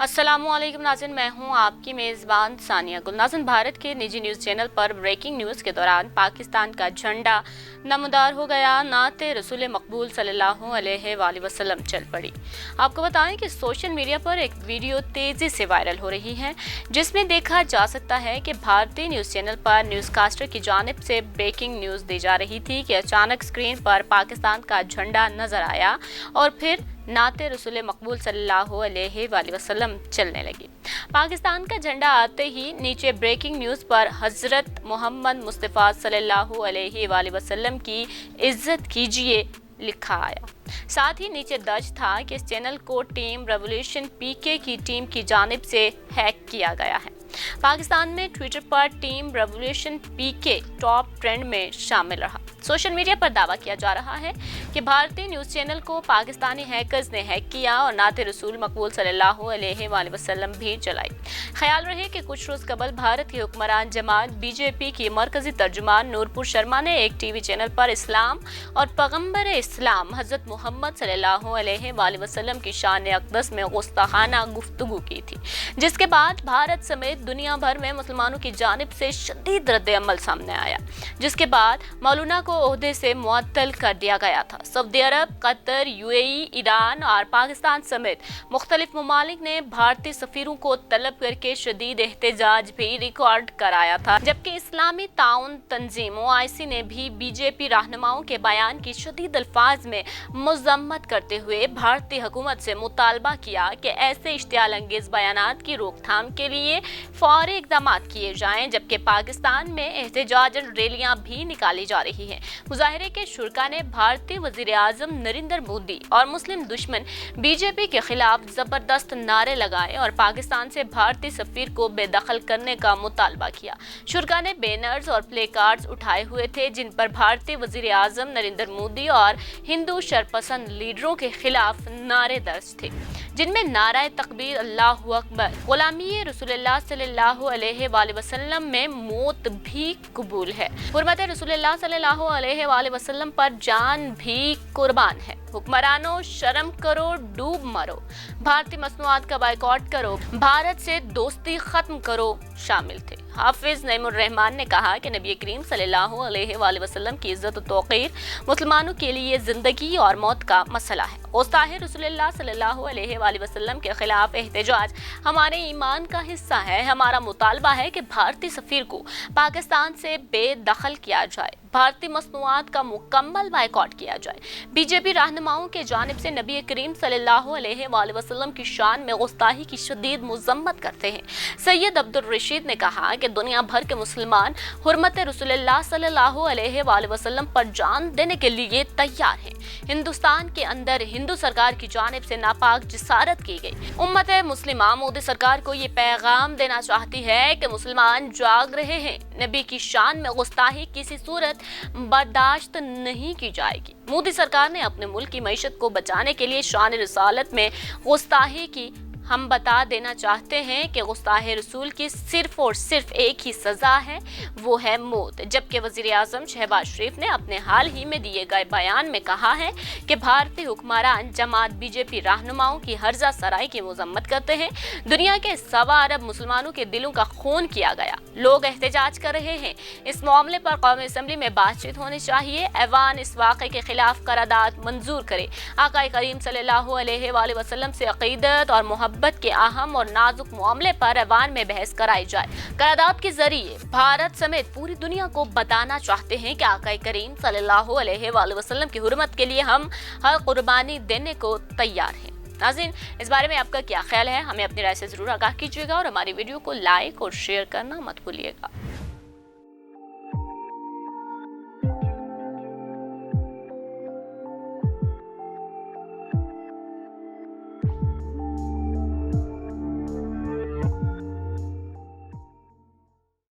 अस्सलामु अलैकुम नाज़रीन, मैं हूं आपकी मेज़बान सानिया गुल। नाज़रीन, भारत के निजी न्यूज़ चैनल पर ब्रेकिंग न्यूज़ के दौरान पाकिस्तान का झंडा नमदार हो गया। नाते रसूल मकबूल सल्लल्लाहु अलैहि वसल्लम चल पड़ी। आपको बताएं कि सोशल मीडिया पर एक वीडियो तेज़ी से वायरल हो रही है, जिसमें देखा जा सकता है कि भारतीय न्यूज़ चैनल पर न्यूज़कास्टर की जानिब से ब्रेकिंग न्यूज़ दी जा रही थी कि अचानक स्क्रीन पर पाकिस्तान का झंडा नजर आया और फिर नाते रसूल मकबूल सल्लल्लाहु अलैहि वसल्लम चलने लगी। पाकिस्तान का झंडा आते ही नीचे ब्रेकिंग न्यूज़ पर हज़रत मोहम्मद मुस्तफ़ा सल्लल्लाहु अलैहि वसल्लम की इज्जत कीजिए लिखा आया। साथ ही नीचे दर्ज था कि इस चैनल को टीम रेवोल्यूशन पीके की टीम की जानिब से हैक किया गया है। पाकिस्तान में ट्विटर पर टीम रेवोल्यूशन पीके टॉप ट्रेंड में शामिल रहा। सोशल मीडिया पर दावा किया जा रहा है कि भारतीय न्यूज़ चैनल को पाकिस्तानी हैकर्स ने हैक किया और नाते रसूल मकबूल सल्लल्लाहु अलैहि वसल्लम भी चलाई। ख्याल रहे कि कुछ रोज़ कबल भारत की हुक्मरान जमात बीजेपी की मरकजी तर्जुमान नूरपुर शर्मा ने एक टीवी चैनल पर इस्लाम और पैगंबर इस्लाम हज़रत मोहम्मद सल्लल्लाहु अलैहि वसल्लम की शान अक़दस में गुस्ताखाना गुफ्तगू की थी, जिसके बाद भारत समेत दुनिया भर में मुसलमानों की जानिब से शदीद रद्द-ए-अमल सामने आया, जिसके बाद मौलाना को ओहदे से मुअत्तल कर दिया गया था। सऊदी अरब, कतर, यूएई, ईरान और पाकिस्तान समेत मुख्तलिफ ममालिक ने भारतीय सफीरों को तलब करके शदीद एहतजाज भी रिकॉर्ड कराया था, जबकि इस्लामी ताउन तंजीम OIC ने भी बीजेपी रहनुमाओं के बयान की शदीद अल्फाज में मज़म्मत करते हुए भारतीय हुकूमत से मुतालबा किया कि ऐसे इश्तियाल अंगेज बयानात की रोकथाम के लिए फौरी इक़दाम किए जाएं, जबकि पाकिस्तान में एहतजाजन रैलियां भी निकाली जा रही हैं। मुजाहिरे के शुरा ने भारतीय वज़ीर आज़म नरेंद्र मोदी और मुस्लिम दुश्मन बीजेपी के खिलाफ जबरदस्त नारे लगाए और पाकिस्तान से भारतीय सफीर को बेदखल करने का मुतालबा किया। शुरा ने बैनर्स और प्ले कार्ड्स उठाए हुए थे, जिन पर भारतीय वज़ीर आज़म नरेंद्र मोदी और हिंदू शरपसंद लीडरों के खिलाफ नारे दर्ज थे, जिनमें नारा तकबीर, अल्लाहु अकबर, गुलामी रसूलुल्लाह सल्लल्लाहु अलैहि वसल्लम में मौत भी कबूल है, हुर्मत रसूलुल्लाह सल्लल्लाहु अलैहि वसल्लम पर जान भी कुर्बान है, हुक्मरानों शर्म करो, डूब मरो, भारतीय मसनूआत का बायकॉट करो, भारत से दोस्ती खत्म करो शामिल थे। हाफिज नईमुर रहमान ने कहा कि नबी करीम सल्लल्लाहु अलैहि वसल्लम की इज्जत और तौक़ीर मुसलमानों के लिए जिंदगी और मौत का मसला है। गुस्ताख़ी रसूलुल्लाह सल्लल्लाहु अलैहि वसल्लम के खिलाफ एहतजाज हमारे ईमान का हिस्सा है। हमारा मुतालबा है कि भारतीय सफीर को पाकिस्तान से बेदखल किया जाए, भारतीय मसनूआत का मुकम्मल बायकॉट किया जाए। बीजेपी रहनुमाओं के जानिब से नबी करीम सल्लल्लाहु अलैहि वसल्लम की शान में गुस्ताखी की शदीद मज़म्मत करते हैं। सैयद अब्दुल रशीद ने कहा कि दुनिया भर के मुसलमान हुर्मत रसूलुल्लाह सल्लल्लाहु अलैहि वसल्लम पर जान देने के लिए तैयार हैं। हिंदुस्तान के अंदर हिंदू सरकार की जानिब से नापाक जिसारत की गई। उम्मत मुस्लिमा मोदी सरकार को ये पैगाम देना चाहती है कि मुसलमान जाग रहे हैं, नबी की शान में गुस्ताखी किसी सूरत बर्दाश्त नहीं की जाएगी। मोदी सरकार ने अपने मुल्क की मईशत को बचाने के लिए शान रिसालत में गुस्ताखी की हम बता देना चाहते हैं कि गुस्ताखे रसूल की सिर्फ और सिर्फ एक ही सज़ा है, वो है मौत। जबकि वज़ीर आज़म शहबाज शरीफ ने अपने हाल ही में दिए गए बयान में कहा है कि भारतीय हुक्मरान जमात बीजेपी रहनुमाओं की हर्जा सराई की मज़म्मत करते हैं। दुनिया के 1.25 अरब मुसलमानों के दिलों का खून किया गया, लोग एहतजाज कर रहे हैं। इस मामले पर कौमी असम्बली में बातचीत होनी चाहिए। ऐवान इस वाक़े के खिलाफ करारदाद मंजूर करे। आका करीम सल्लल्लाहु अलैहि वसल्लम से अक़ीदत और मोहब्बत के अहम और नाजुक मामले पर ऐवान में बहस कराई जाए। करारदाद के जरिए भारत समेत पूरी दुनिया को बताना चाहते हैं कि आका करीम सल्लल्लाहु अलैहि वसल्लम की हुर्मत के लिए हम हर कुर्बानी देने को तैयार हैं। नाज़रीन, इस बारे में आपका क्या ख्याल है? हमें अपनी राय से जरूर आगाह कीजिएगा और हमारी वीडियो को लाइक और शेयर करना मत भूलिएगा।